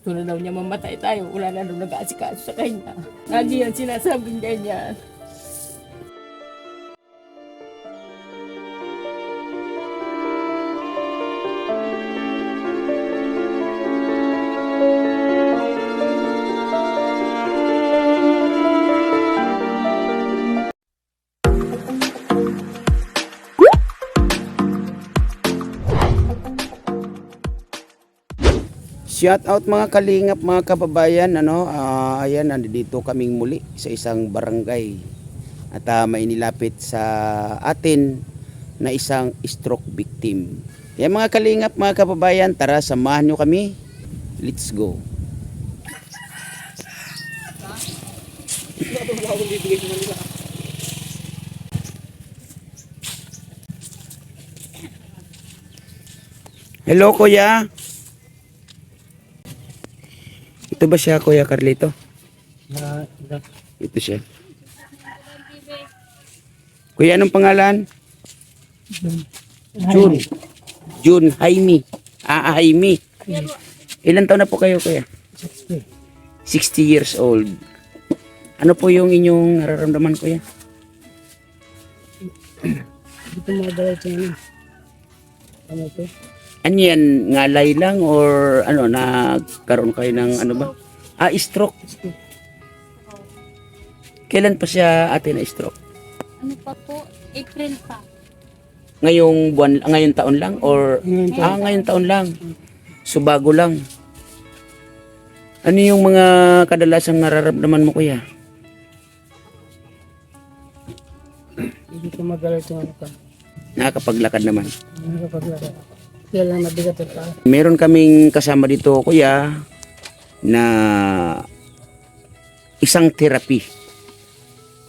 gusto na daw niya mamatay tayo. Wala na daw nag-aasikaso sa kanya. Lagi yan sinasabing ganyan. Shout out mga kalingap, mga kababayan, ayan, nandito kaming muli sa isang barangay at may nilapit sa atin na isang stroke victim. Yan mga kalingap, mga kababayan, tara samahan nyo kami. Let's go. Hello kuya. Ito ba siya, Kuya Carlito? Ito siya. Kuya, anong pangalan? June. June Jaime. Jaime. Ilan taon na po kayo, Kuya? 60 years old. Ano po yung inyong nararamdaman, Kuya? Dito madala siya. Ano to? Ano yan? Ngalay lang or ano, nagkaroon kayo ng ano ba? Stroke. Kailan pa siya ate na stroke? Ano pa po? April pa. Ngayong buwan, ngayong taon lang or ngayong taon lang. So bago lang. Ano yung mga kadalasang nararamdaman mo, kuya? Hindi ko magalit yung ano ka. Nakakapaglakad naman. Nakakapaglakad. Kaya lang mabigat ito. Meron kaming kasama dito, kuya, na isang therapy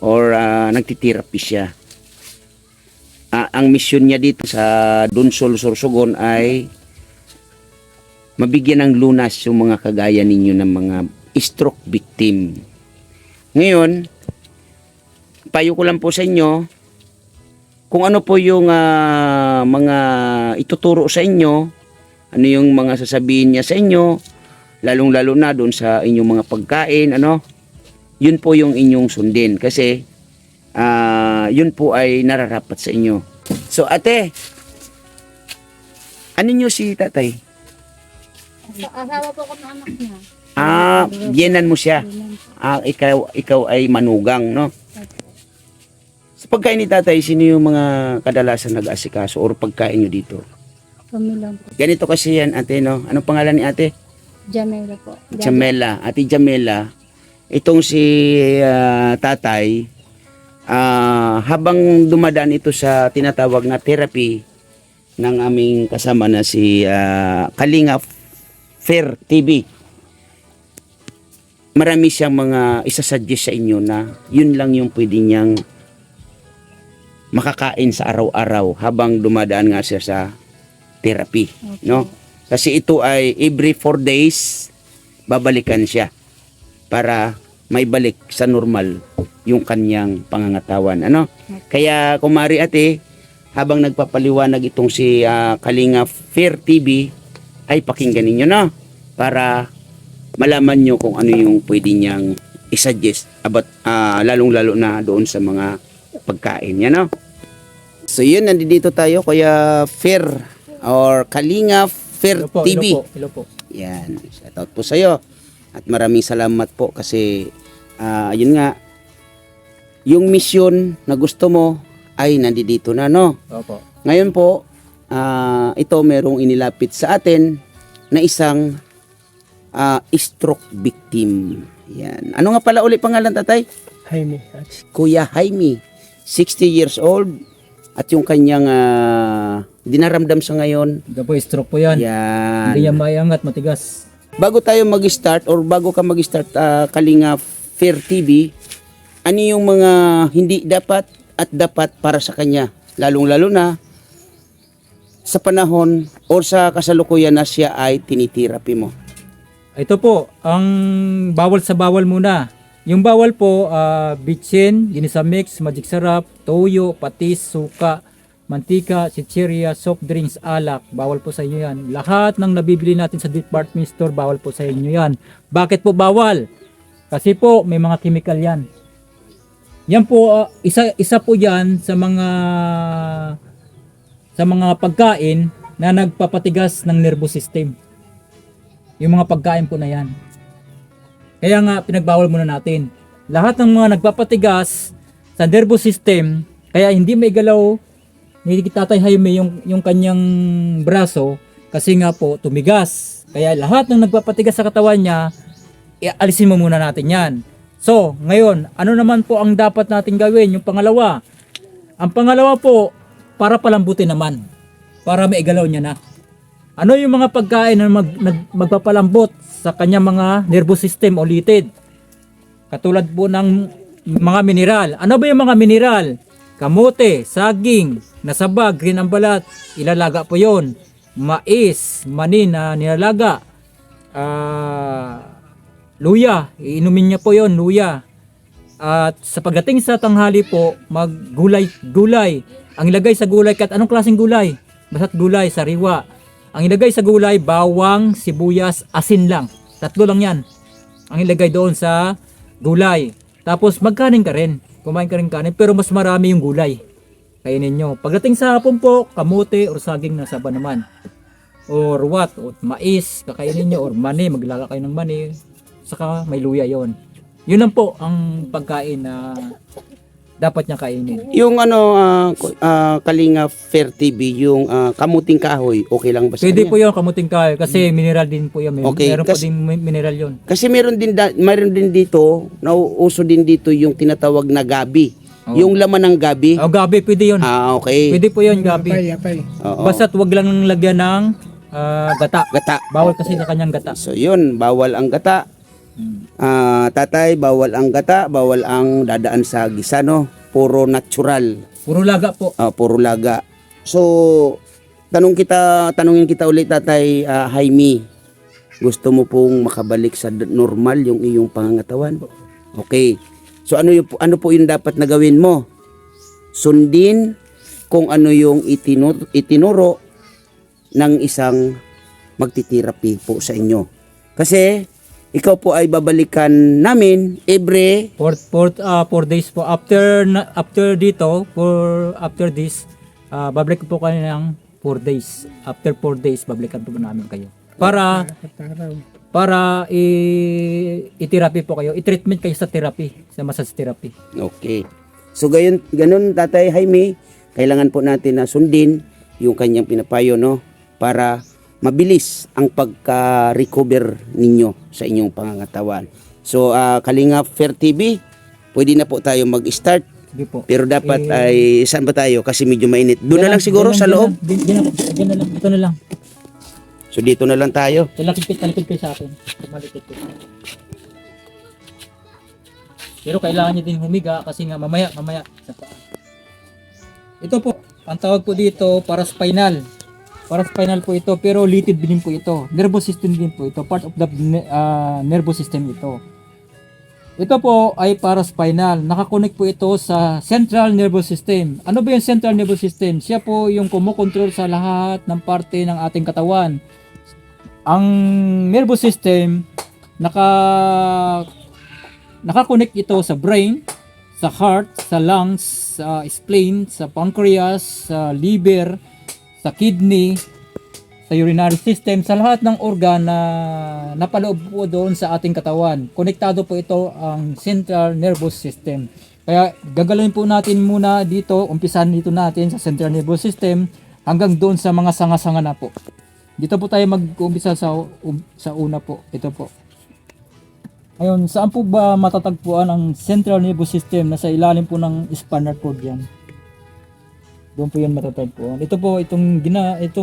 or nagtitherapy siya. Ang mission niya dito sa Dunsol, Sorsogon ay mabigyan ng lunas yung mga kagaya ninyo ng mga stroke victim. Ngayon, payo ko lang po sa inyo kung ano po yung mga ituturo sa inyo, ano yung mga sasabihin niya sa inyo, lalong-lalo na doon sa inyong mga pagkain, yun po yung inyong sundin kasi yun po ay nararapat sa inyo. So ate, ano nyo si tatay? Asawa po ko ng anak niya. Biyenan mo siya. Ikaw ay manugang, no? Sa pagkain ni tatay, sino yung mga kadalasan nag-asikaso or pagkain nyo dito? Kami lang po. Ganito kasi yan, ate, no? Anong pangalan ni ate? Jamela po. Jamela. Ate Jamela, itong si tatay, habang dumadaan ito sa tinatawag na therapy ng aming kasama na si Kalinga Fair TV, marami siyang mga isasuggest sa inyo na yun lang yung pwede niyang makakain sa araw-araw habang dumadaan nga siya sa therapy, no? Kasi ito ay every 4 days babalikan siya para may balik sa normal yung kanyang pangangatawan, Kaya kumari ate, habang nagpapaliwanag itong si Kalinga Fair TV ay pakinggan ninyo, no? Para malaman nyo kung ano yung pwede niyang isuggest about lalong-lalo na doon sa mga pagkain niya, no? So yun, nandito tayo Kuya Fair or Kalinga Fair TV. Hello po. Yan, shout out po sa iyo. At maraming salamat po kasi yun nga, yung mission na gusto mo ay nandito na, no? Opo. Ngayon po, ito merong inilapit sa atin na isang stroke victim. Yan. Ano nga pala uli pangalan, tatay? Jaime. Kuya Jaime, 60 years old. At yung kanyang dinaramdam sa ngayon. Ito po, stroke po yan. Yan. Hindi yan maiangat, matigas. Bago tayo mag-start or bago ka mag-start Kalinga Fair TV, ano yung mga hindi dapat at dapat para sa kanya? Lalong-lalo na sa panahon o sa kasalukuyan na siya ay tinitherapy mo. Ito po, ang bawal sa bawal muna. Yung bawal po, bitchin, ginisa mix, magic sarap, toyo, patis, suka, mantika, chichirya, soft drinks, alak, bawal po sa inyo yan. Lahat ng nabibili natin sa department store, bawal po sa inyo yan. Bakit po bawal? Kasi po may mga chemical yan. Yan po, isa po yan sa mga pagkain na nagpapatigas ng nervous system. Yung mga pagkain po na yan. Kaya nga pinagbawal muna natin. Lahat ng mga nagpapatigas sa nervous system, kaya hindi may galaw ni Tatay Jaime yung kanyang braso kasi nga po tumigas. Kaya lahat ng nagpapatigas sa katawan niya, alisin mo muna natin yan. So, ngayon, ano naman po ang dapat natin gawin? Yung pangalawa. Ang pangalawa po, para palambutin naman. Para maigalaw niya na. Ano yung mga pagkain na magpapalambot sa kanyang mga nervous system o litid? Katulad po ng mga mineral. Ano ba yung mga mineral? Kamote, saging, nasabag, green ang balat, ilalaga po yon. Mais, mani na nilalaga. Luya, iinumin niya po yon, luya. At sa pagdating sa tanghali po, maggulay-gulay. Ang ilagay sa gulay, kahit anong klaseng gulay? Basta't gulay, sariwa. Ang ilagay sa gulay, bawang, sibuyas, asin lang. 3 lang yan. Ang ilagay doon sa gulay. Tapos magkanin ka rin. Kumain ka rin kanin, pero mas marami yung gulay. Kainin nyo. Pagdating sa hapon po, kamote or saging na saba naman. Or what? O mais, kakainin nyo. Or mani, maglala kayo ng mani. Saka may luya yon. Yun lang po ang pagkain na dapat niya kainin. Yung Kalinga Fair TV, yung kamuting kahoy, okay lang ba sa Pwede kanya? po yun, kamuting kahoy. Kasi mineral din po yan. Okay, Meron po din mineral yun. Kasi meron din dito, nauuso din dito yung tinatawag na gabi. Oo. Yung laman ng gabi. O gabi, pwede yun. Okay. Pwede po yun, gabi. Oo. Basta't wag lang lagyan ng gata. Gata. Bawal kasi sa kanyang gata. So yun, bawal ang gata. Tatay, bawal ang gata, bawal ang dadaan sa gisa, no? Puro natural. Puro laga po. Puro laga. So, tanungin kita ulit, Tatay Jaime. Gusto mo pong makabalik sa normal yung iyong pangangatawan? Okay. So ano po yung dapat na gawin mo? Sundin kung ano yung itinuro ng isang magtitherapy po sa inyo. Kasi ikaw po ay babalikan namin every 4 days po after this babalik po kayo ng 4 days. After 4 days babalikan po namin kayo. Para i-therapy po kayo. I-treatment kayo sa therapy, sa massage therapy. Okay. So ganun Tatay Jaime, kailangan po natin na sundin yung kanyang pinapayo, no, para mabilis ang pagka-recover ninyo sa inyong pangangatawan. So Kalinga Fair TV, pwede na po tayo mag-start. Sige po. Pero dapat ay saan ba tayo kasi medyo mainit. Doon na lang siguro sa loob. Diyan na lang. Ito na lang. So dito na lang tayo. Talipid kayo sa akin. Malipit ko. Pero kailangan niya din humiga kasi nga mamaya. Ito po, ang tawag po dito para spinal. Para spinal po ito, pero litid din po ito. Nervous system din po ito. Part of the nervous system ito. Ito po ay para spinal. Nakakonect po ito sa central nervous system. Ano ba yung central nervous system? Siya po yung kumokontrol sa lahat ng parte ng ating katawan. Ang nervous system, nakakonect ito sa brain, sa heart, sa lungs, sa spleen, sa pancreas, sa liver, sa kidney, sa urinary system, sa lahat ng organ na napaloob po doon sa ating katawan. Konektado po ito ang central nervous system. Kaya gagalawin po natin muna dito, umpisahan dito natin sa central nervous system hanggang doon sa mga sanga-sanga na po. Dito po tayo mag-umpisa sa una po. Ito po. Ngayon, saan po ba matatagpuan ang central nervous system? Nasa ilalim po ng spinal cord yan. Doon po yan matatagpuan. Ito po, itong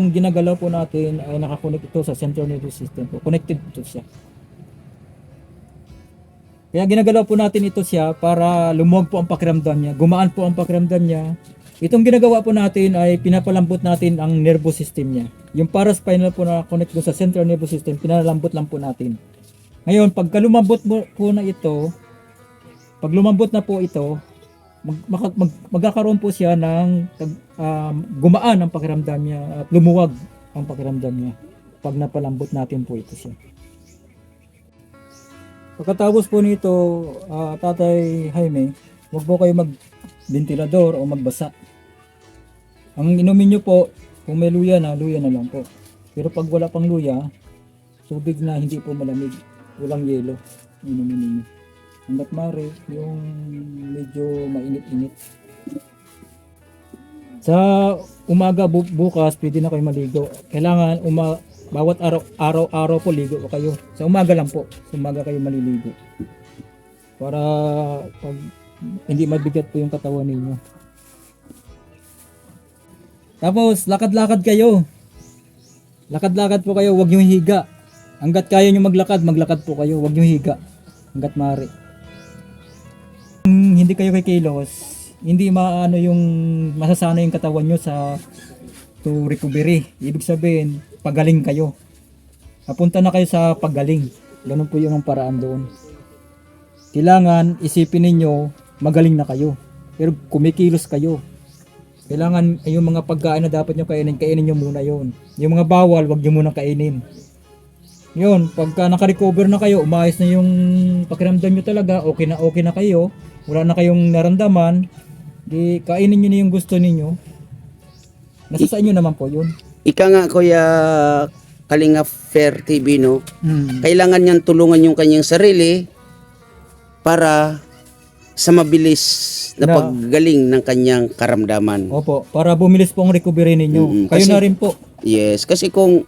ginagalaw po natin ay nakakonect ito sa central nervous system po. Connected ito siya. Kaya ginagalaw po natin ito siya para lumuwag po ang pakiramdam niya. Gumaan po ang pakiramdam niya. Itong ginagawa po natin ay pinapalambot natin ang nervous system niya. Yung paraspinal po na connect doon sa central nervous system, pinalambot lang po natin. Ngayon, pag lumambot na po ito, magkakaroon po siya ng gumaan ang pakiramdam niya at lumuwag ang pakiramdam niya pag napalambot natin po ito siya. Pagkatapos po nito, Tatay Jaime, huwag po kayo mag-ventilador o magbasa. Ang inumin nyo po, kung may luya na lang po. Pero pag wala pang luya, tubig na hindi po malamig, walang yelo, inumin ninyo. Hanggat mare, yung medyo mainit-init. Sa umaga bukas, pwede na kayo maligo. Kailangan bawat araw po ligo kayo. Sa umaga lang po, sa umaga kayo maliligo. Para pag hindi mabigat po yung katawan ninyo. Tapos, lakad-lakad kayo. Lakad-lakad po kayo, huwag nyo higa. Hanggat kaya nyo maglakad po kayo, huwag nyo higa. Hanggat maaari. Kung hindi kayo kikilos, hindi maano yung masasana yung katawan nyo to recovery. Ibig sabihin, pagaling kayo. Napunta na kayo sa pagaling. Ganun po yung paraan doon. Kailangan isipin ninyo, magaling na kayo. Pero kumikilos kayo. Kailangan yung mga pagkain na dapat nyo kainin nyo muna yon. Yung mga bawal, wag nyo muna kainin. Yun, pagka naka-recover na kayo, umayos na yung pakiramdam nyo talaga, okay na kayo, wala na kayong naramdaman, di kainin nyo na yung gusto ninyo. Nasa sa inyo naman po yun. Ika nga Kuya Kalinga Fair TV, no? Kailangan niyang tulungan yung kanyang sarili para sa mabilis na paggaling ng kanyang karamdaman. Opo, para bumilis po ang recovery ninyo. Kayo na rin po. Yes, kasi kung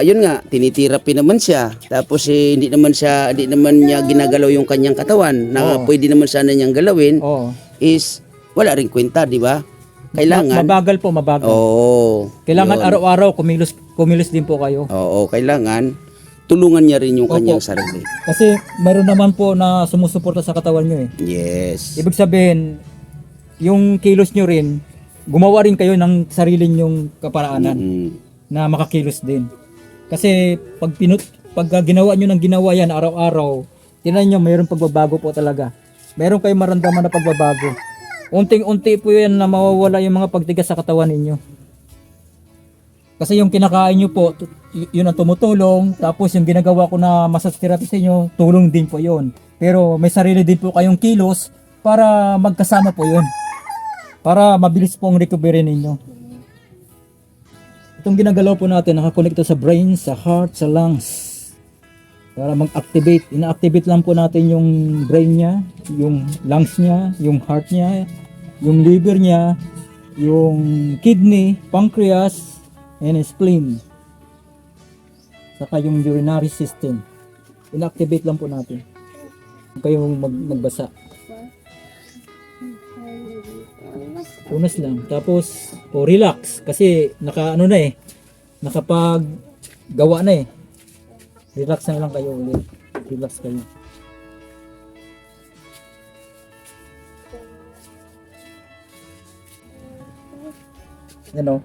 yun nga, tinitirapi naman siya. Tapos hindi naman niya ginagalaw yung kanyang katawan na pwede naman sana niyang galawin. Is wala ring kwenta, di ba? Kailangan mabagal. Oo. Kailangan yun. araw-araw kumilos din po kayo. Oo, kailangan tulungan niya rin yung kanyang sarili. Kasi meron naman po na sumusuporta sa katawan nyo eh. Yes. Ibig sabihin, yung kilos nyo rin, gumawa rin kayo ng sarili nyong kaparaanan na makakilos din. Kasi pag ginawa nyo ng ginawa yan araw-araw, tinan nyo mayroong pagbabago po talaga. Meron kayong maramdaman na pagbabago. Unting-unti po yan na mawawala yung mga pagtigas sa katawan ninyo. Kasi yung kinakain nyo po, yun ang tumutulong. Tapos yung ginagawa ko na massage therapy sa inyo, tulong din po yun. Pero may sarili din po kayong kilos para magkasama po yun. Para mabilis po ang recovery ninyo. Itong ginagalaw po natin, nakakonekta sa brain, sa heart, sa lungs. Para mag-activate. Ina-activate lang po natin yung brain niya, yung lungs niya, yung heart niya, yung liver niya, yung kidney, pancreas, and spleen. Saka yung urinary system. Ina-activate lang po natin. Huwag kayong magbasa. Unas lang. Tapos, relax. Kasi nakapag-gawa na eh. Relax na lang kayo ulit. Relax kayo. Yan o.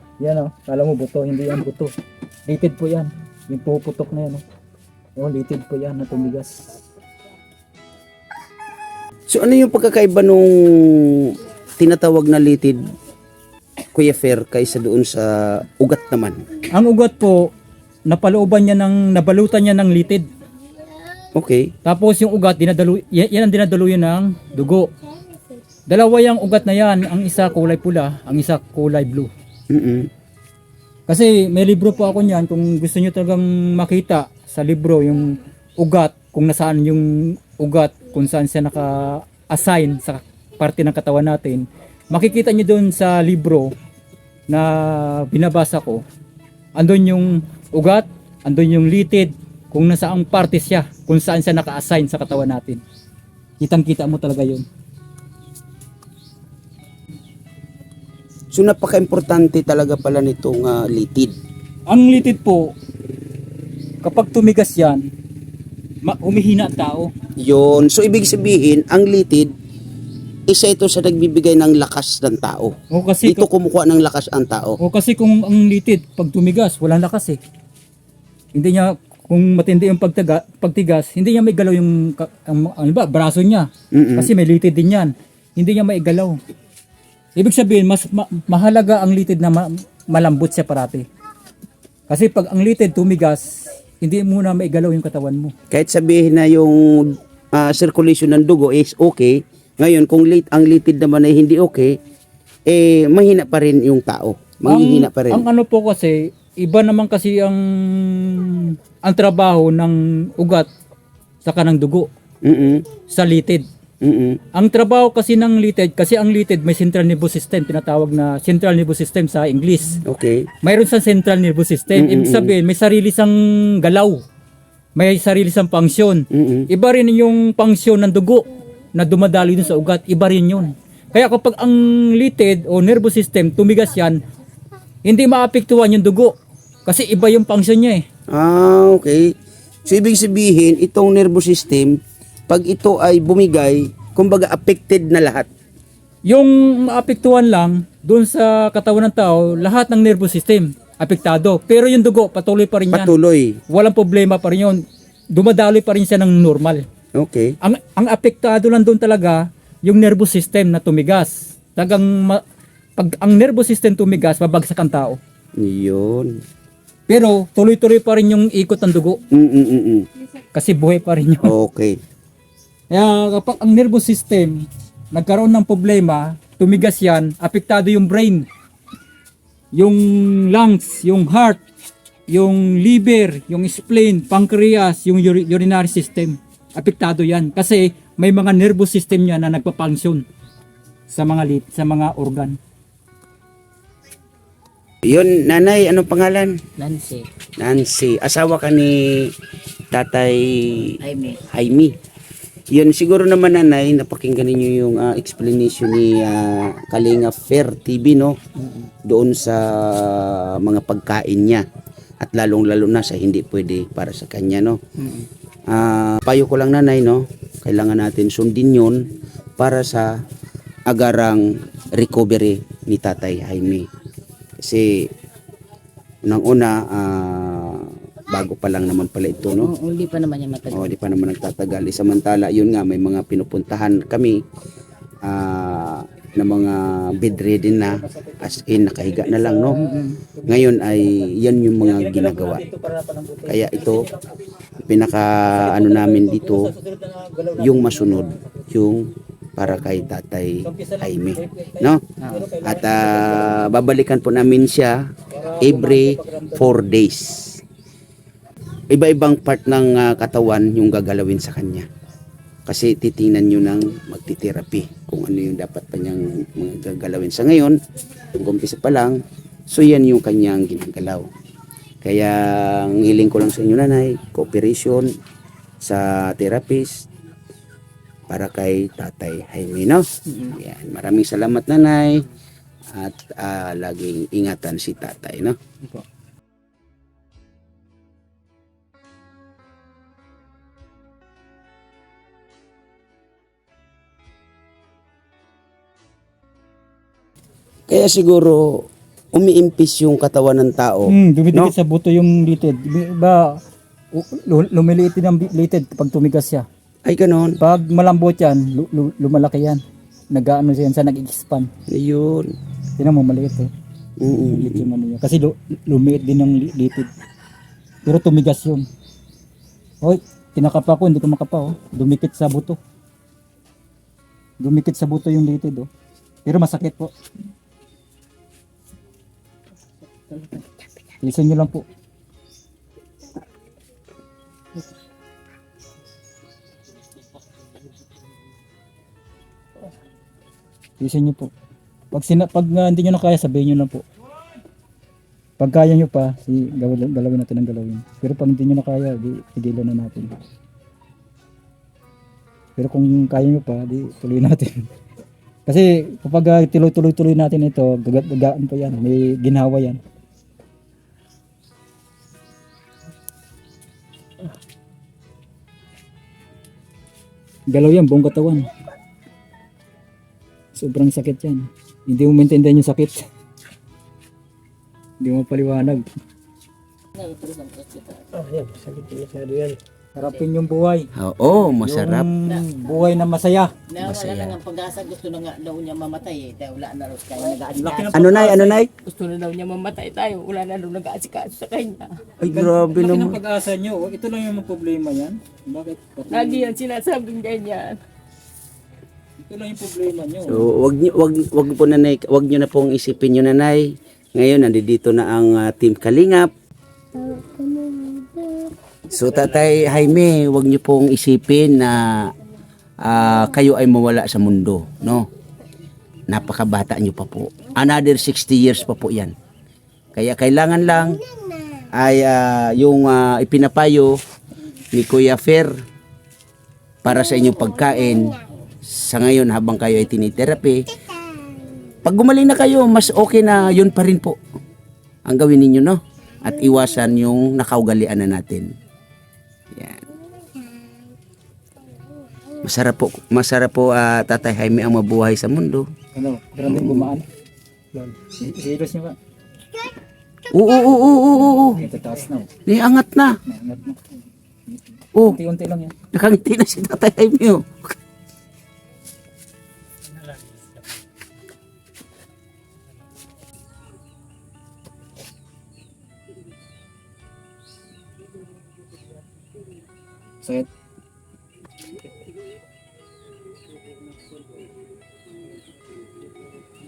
Kala mo buto, hindi yan buto. Litid po yan. Yung puputok na yan o. Litid po yan na tumigas. So ano yung pagkakaiba nung tinatawag na litid, Kuya Fair, kaysa doon sa ugat naman? Ang ugat po, nabalutan niya ng litid. Okay. Tapos yung ugat, yan ang dinadaluyan ng dugo. Dalawa yung ugat na yan, ang isa kulay pula, ang isa kulay blue. Kasi may libro po ako niyan, kung gusto niyo talagang makita sa libro yung ugat, kung nasaan yung ugat, kung saan siya naka-assign sa parte ng katawan natin, makikita niyo doon sa libro na binabasa ko, andun yung ugat, andun yung litid, kung nasaang parte siya, kung saan siya naka-assign sa katawan natin. Kitang-kita mo talaga yun. So napaka-importante talaga pala nitong litid. Ang litid po, kapag tumigas yan, humihina ang tao. Yun. So ibig sabihin, ang litid, isa ito sa nagbibigay ng lakas ng tao. O kasi Dito kumukuha ng lakas ang tao. kasi kung ang litid, pag tumigas, walang lakas eh. Hindi niya, kung matindi yung pagtigas, hindi niya may galaw yung braso niya. Kasi may litid din yan. hindi niya maigalaw. Ibig sabihin, mahalaga ang litid na malambot siya parati. Kasi pag ang litid tumigas, hindi muna maigalaw yung katawan mo. Kahit sabihin na yung circulation ng dugo is okay, ngayon kung ang litid naman ay hindi okay, mahina pa rin yung tao. Mahihina pa rin. Ang ano po kasi, iba naman kasi ang trabaho ng ugat sa kanang dugo sa litid. Ang trabaho kasi ng litid, kasi ang litid may central nervous system, tinatawag na central nervous system sa English. Okay. Mayroon sa central nervous system. Ibig sabihin, may sarili siyang galaw. May sarili siyang function. Iba rin yung function ng dugo na dumadaloy dun sa ugat. Iba rin yun. Kaya kapag ang litid o nervous system tumigas yan, hindi maapektuhan yung dugo. Kasi iba yung function niya eh. Okay. So, ibig sabihin, itong nervous system, pag ito ay bumigay, kumbaga affected na lahat. Yung maapektuhan lang, doon sa katawan ng tao, lahat ng nervous system, apektado. Pero yung dugo, patuloy pa rin yan. Patuloy. Walang problema pa rin yun. Dumadaloy pa rin siya ng normal. Okay. Ang apektado lang doon talaga, yung nervous system na tumigas. Pag ang nervous system tumigas, babagsak ang tao. Yun. Pero tuloy-tuloy pa rin yung ikot ng dugo. Kasi buhay pa rin yun. Okay. Kaya kapag ang nervous system nagkaroon ng problema, tumigas yan, apektado yung brain, yung lungs, yung heart, yung liver, yung spleen, pancreas, yung urinary system. Apektado yan. Kasi may mga nervous system yan na nagpa-function sa mga organ. Yun, nanay, anong pangalan? Nancy. Nancy. Asawa ka ni Tatay Jaime. Jaime. Yun, siguro naman nanay, napakinggan ninyo yung explanation ni Kalinga Fair TV, no? Doon sa mga pagkain niya. At lalong-lalo na sa hindi pwede para sa kanya, no? Payo ko lang nanay, no? Kailangan natin sundin yun para sa agarang recovery ni Tatay Jaime. Kasi unang-una, bago pa lang naman pala ito, no? Hindi pa naman yan matagal. Di pa naman nagtatagal. Samantala, yun nga, may mga pinupuntahan kami na mga bedridden na, as in, nakahiga na lang, no? Ngayon ay, yan yung mga ginagawa. Kaya ito, pinaka, namin dito, yung masunod, yung para kay Tatay Jaime, no? At babalikan po namin siya every 4 days. Iba-ibang part ng katawan yung gagalawin sa kanya. Kasi titingnan nyo ng magti-therapy kung ano yung dapat pa niyang mga gagalawin sa ngayon. Kung umpisa pa lang, so yan yung kanyang ginagalaw. Kaya ang hiling ko lang sa inyo nanay, cooperation sa therapist para kay Tatay Jaime, no? Yan. Maraming salamat nanay at laging ingatan si tatay, no? Kaya siguro umiimpis yung katawan ng tao. Dumidikit sa buto yung litid. Lumiliit din ang litid kapag tumigas siya. Ay, ganon. Pag malambot yan, lumalaki yan. Nag-ano siya sa nag-expand. Ayun. Tinan mo, maliit eh. Maliit yung ano niya. Kasi lumiit din ang litid. Pero tumigas yun. Hoy, tinakapa ko, hindi ko makapa oh. Dumikit sa buto. Dumikit sa buto yung litid oh. Pero masakit po. Listen nyo lang po. Listen nyo po. Pag hindi nyo na kaya, sabihin nyo lang po. Pag kaya nyo pa, galawin natin ang galawin. Pero pag hindi nyo na kaya, di tigilan na natin. Pero kung kaya nyo pa, di tuloy natin. Kasi kapag tuloy natin ito, gagaan pa yan. May ginawa yan. Galaw yan, buong katawan. Sobrang sakit yan. Hindi mo maintindihan yung sakit. Hindi mo paliwanag. Harapin yung buhay. Oo, masarap. Yung buhay na masaya. Na wala Masaya. na nga pag-asa, gusto na nga daw niya mamatay eh. Dahil wala na raw kaya nag-aasikaso. Laki ng Ano nay, ano nay? Gusto na daw niya mamatay tayo. Wala na daw nag-aasikaso sa kanya. Ay, grabe Laki ng naman. pag-asa nyo. Ito lang yung problema yan. Bakit? Lagi yan sinasabing ganyan. Ito lang yung problema nyo. So, wag po nanay, wag niyo na pong isipin yun nanay. Ngayon nandito na ang Team Kalingap. So Tatay Jaime, wag niyo pong isipin na kayo ay mawala sa mundo, no? Napakabata niyo pa po. Another 60 years pa po 'yan. Kaya kailangan lang ay yung ipinapayo ni Kuya Fer para sa inyong pagkain sa ngayon habang kayo ay tinitherapy. Pag gumaling na kayo, mas okay na yun pa rin po ang gawin ninyo, no? At iwasan yung nakaugalian na natin. Yan. Masarap po Tatay Jaime ang mabuhay sa mundo. Ano? Grabe gumaan. Serious nyo ba? Oo. Ito taas na. Niangat na. Nangat na. Oh, Unti-unti lang yan. nakangiti na si Tatay Jaime. Oh. Sakit.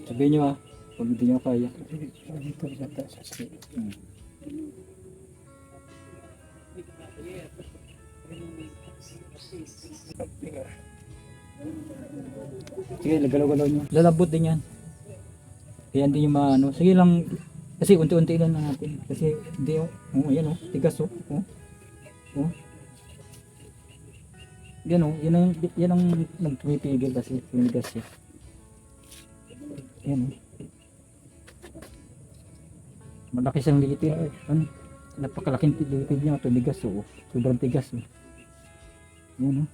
Sabihin nyo pag hindi nyo kaya. Sige, galaw-galaw nyo. Lalabot din yan. Kaya hindi nyo maano. Sige lang, kasi unti-unti lang na natin. Kasi hindi, yan tigas Yan ang nagpipigil kasi tumigas siya. Yan malaki siyang litid. Napakalaking litid niya, tumigas sobrang tigas Yan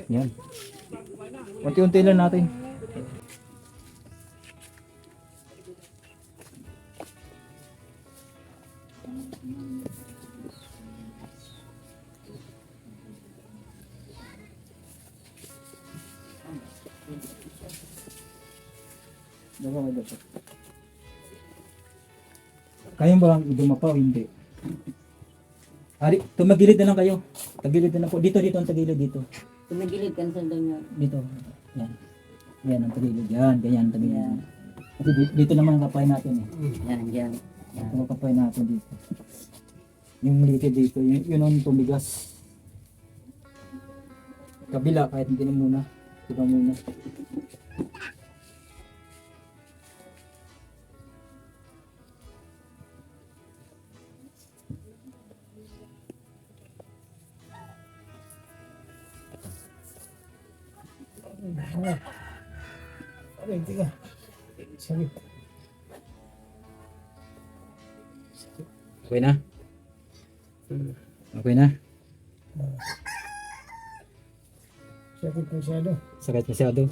Yan. Unti-unti lang natin. Kayang ba dumapaw? Hindi. Ari, tumagilid na lang kayo. Tagilid na lang po. Dito ang tagilid dito. Tumagilid ka sa ganyan. Dito. Yan. Yan ang tagilid. Yan, ganyan tagilid. Kasi dito naman ang kapay natin Yan. Yan ang kapay natin dito. Yung litid dito, yun ang tumigas. Kabila, kahit hindi na muna. Diba muna. Okay na? Okay na? Sakit masyado.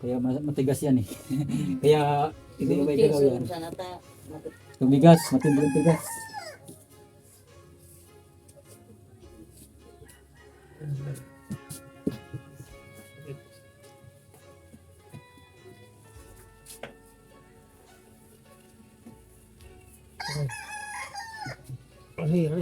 Kaya matigas yan Kaya hindi may galaw yan. Tumigas, matinding tigas. Ay.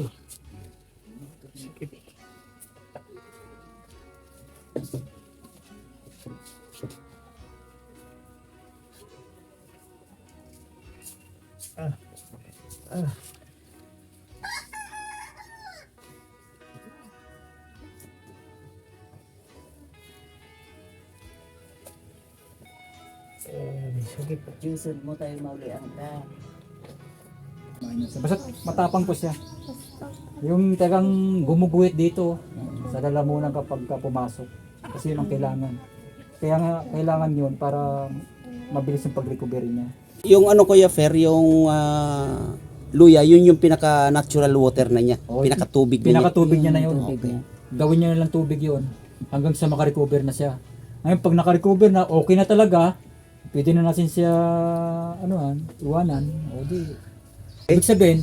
Sakit. Jusod mo tayo maulian ka. Basta matapang po siya. Yung tagang gumuguhit dito sa lalamunan kapag pumasok. Kasi yun ang kailangan. Kaya nga kailangan yun para mabilis yung pag-recovery niya. Yung Kuya Fer, yung luya, yun yung pinaka-natural water na niya. Oo, Pinaka-tubig na niya. Pinakatubig niya na yun. Gawin niya na lang tubig yun hanggang sa makarecover na siya. Ngayon pag nakarecover na, okay na talaga, pwede na natin siya iwanan. O di, Okay? Ibig sabihin,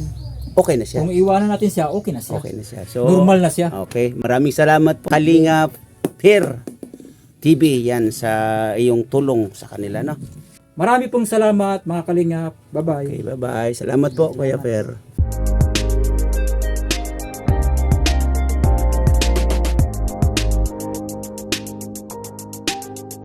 Okay na siya. kung iiwanan natin siya, okay na siya. Okay na siya. So, Normal na siya. okay. Maraming salamat po. Kalinga Per TV yan sa iyong tulong sa kanila, no? Marami pong salamat mga kalingap. Bye-bye. Okay, bye-bye. Salamat po, Kuya Per.